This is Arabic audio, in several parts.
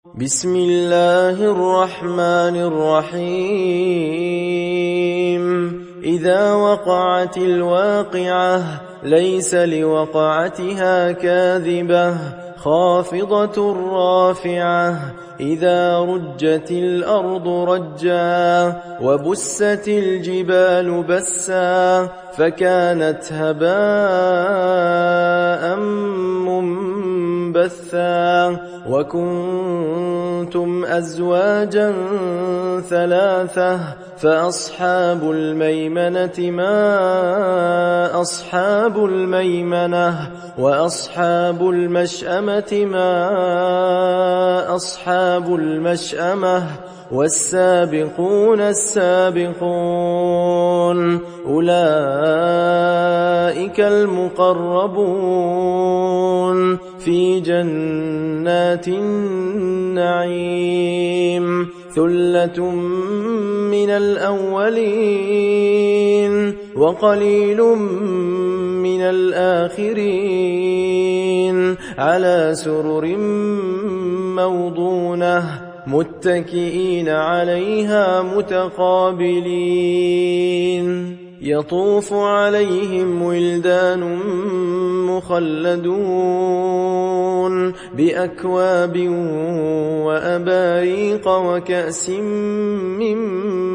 بسم الله الرحمن الرحيم إذا وقعت الواقعة ليس لوقعتها كاذبة خافضة رافعة إذا رجت الأرض رجا وبست الجبال بسا فكانت هباء منبثا وكنتم أزواجا ثلاثة فأصحاب الميمنة ما أصحاب الميمنة وأصحاب المشأمة ما أصحاب المشأمة والسابقون السابقون أولئك المقربون في جنات النعيم ثلة من الأولين وقليل من الآخرين على سرر موضونة متكئين عليها متقابلين يطوف عليهم ولدان مخلدون بأكواب وأباريق وكأس من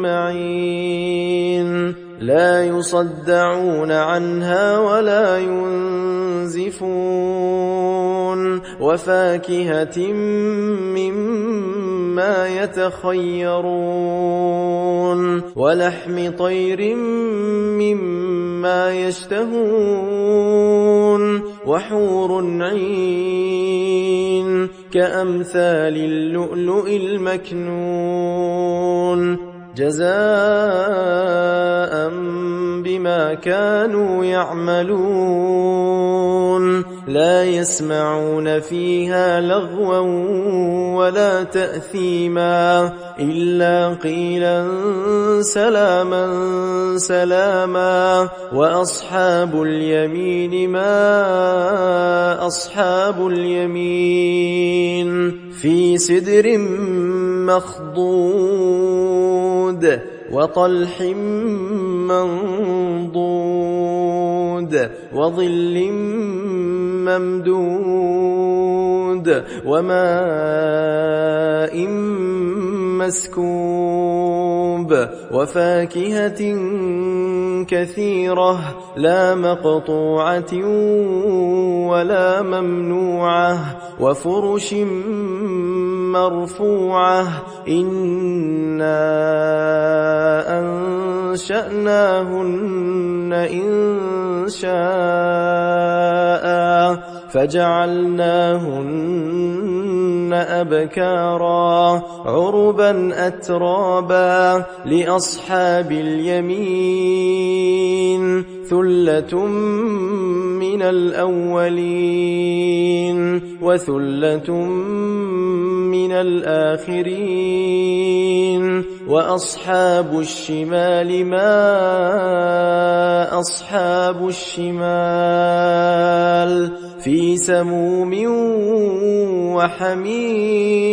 معين لا يصدعون عنها ولا ينزفون وفاكهة مما يتخيرون ولحم طير مما يشتهون وحور عين كأمثال اللؤلؤ المكنون جزاء بما كانوا يعملون لا يسمعون فيها لغوا ولا تأثيما إلا قيلا سلاما سلاما وأصحاب اليمين ما أصحاب اليمين في سدر مخضود وطلح منضود وظل ممدود وماء مسكوب وفاكهة كثيرة لا مقطوعة ولا ممنوعة وفرش مرفوعة إنا أنشأناهن إن شاء فجعلناهن أبكارا عربا أترابا لأصحاب اليمين ثلة من الأولين وثلة من الآخرين وأصحاب الشمال ما أصحاب الشمال في سموم وحميم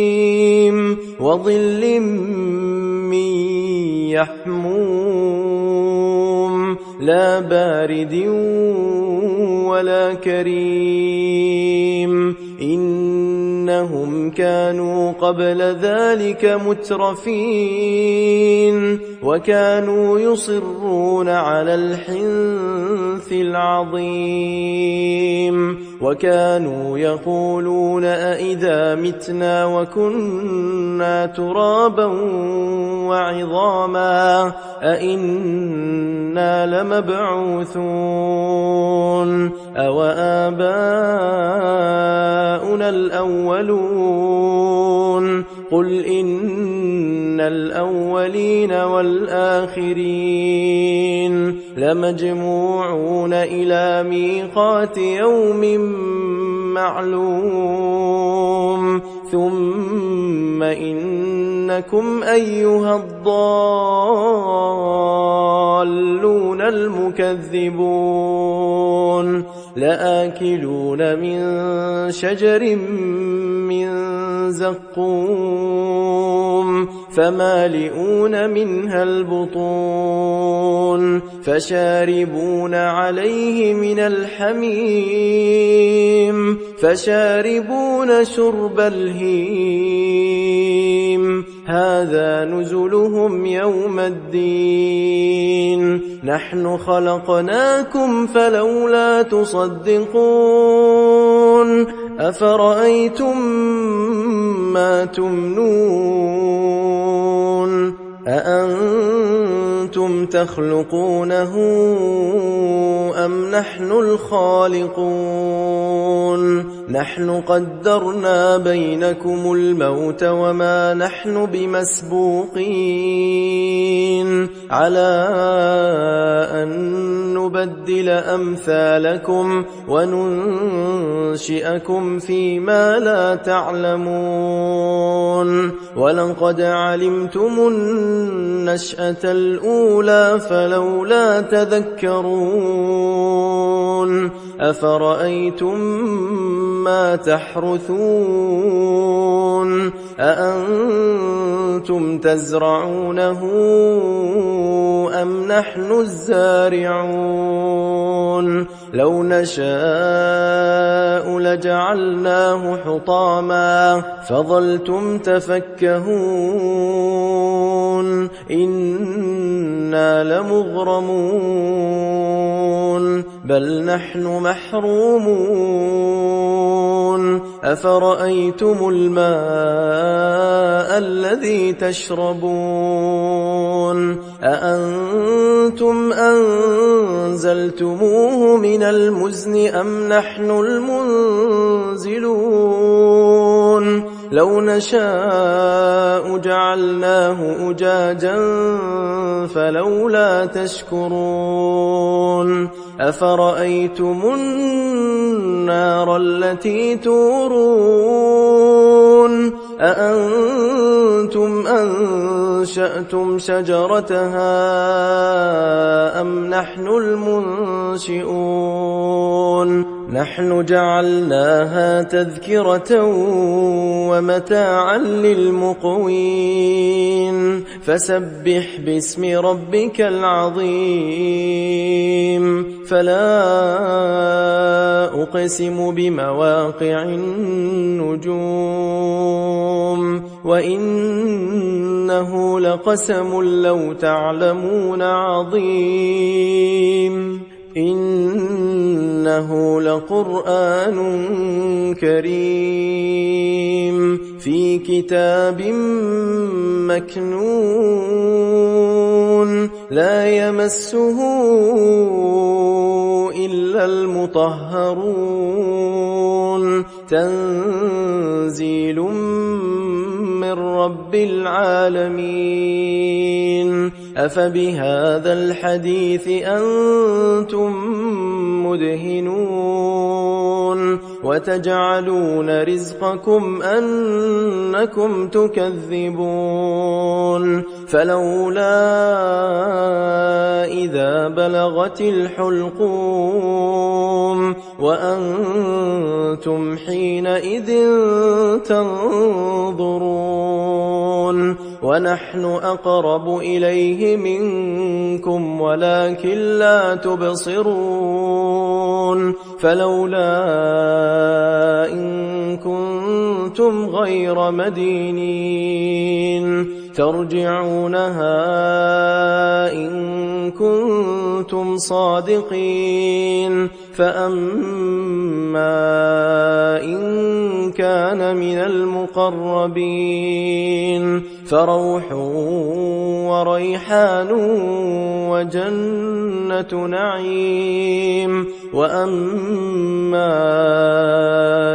وظل من يحموم لا بارد ولا كريم إنهم كانوا قبل ذلك مترفين وكانوا يصرون على الحنث العظيم وكانوا يقولون أئذا متنا وكنا ترابا وعظاما أئنا لمبعوثون أو آباؤنا الأولون قل إن الأولين والآخرين لمجموعون إلى ميقات يوم معلوم ثم إنكم أيها الضالون المكذبون لآكلون من شجر من زقوم فمالئون منها البطون فشاربون عليه من الحميم فشاربون شرب الهيم هذا نزلهم يوم الدين نحن خلقناكم فلولا تصدقون أفرأيتم ما تمنون أأنتم تخلقونه أم نحن الخالقون نحن قدرنا بينكم الموت وما نحن بمسبوقين على أن نبدل أمثالكم وننشئكم فيما لا تعلمون ولقد علمتم النشأة الأولى فلولا تذكرون أفرأيتم ما تحرثون أأنتم تزرعونه أم نحن الزارعون لو نشاء لجعلناه حطاما فظلتم تفكهون إنا لمغرمون بل نحن محرومون أفرأيتم الماء الذي تشربون أأنتم أنزلتموه من المزن أم نحن المنزلون لو نشاء جعلناه أجاجا فلولا تشكرون أفرأيتم النار التي تورون أأنتم أنشأتم شجرتها أم نحن المنشئون نحن جعلناها تذكرة ومتاعا للمقوين فسبح باسم ربك العظيم فلا أقسم بمواقع النجوم وإنه لقسم لو تعلمون عظيم إنه لقرآن كريم في كتاب مكنون لا يمسه إلا المطهرون تنزيل من رب العالمين أفبهذا الحديث أنتم مدهنون وتجعلون رزقكم أنكم تكذبون فلولا إذا بلغت الحلقوم وأنتم حينئذ تنظرون ونحن أقرب إليه منكم ولكن لا تبصرون فلولا إن كنتم غير مدينين ترجعونها إن كنتم صادقين فأما إن كان من المقربين فروح وريحان وجنة نعيم وأما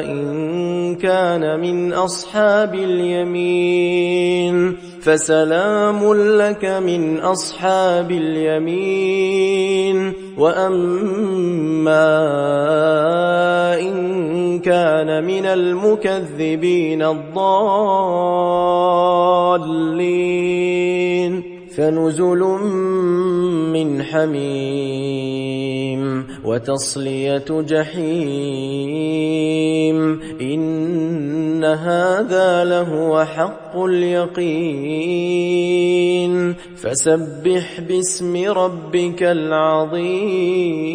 إن كان من أصحاب اليمين فسلام لك من أصحاب اليمين وأما إن كان من المكذبين الضالين فنزل من حميم وتصلية جحيم إن هذا لهو حق اليقين فسبح باسم ربك العظيم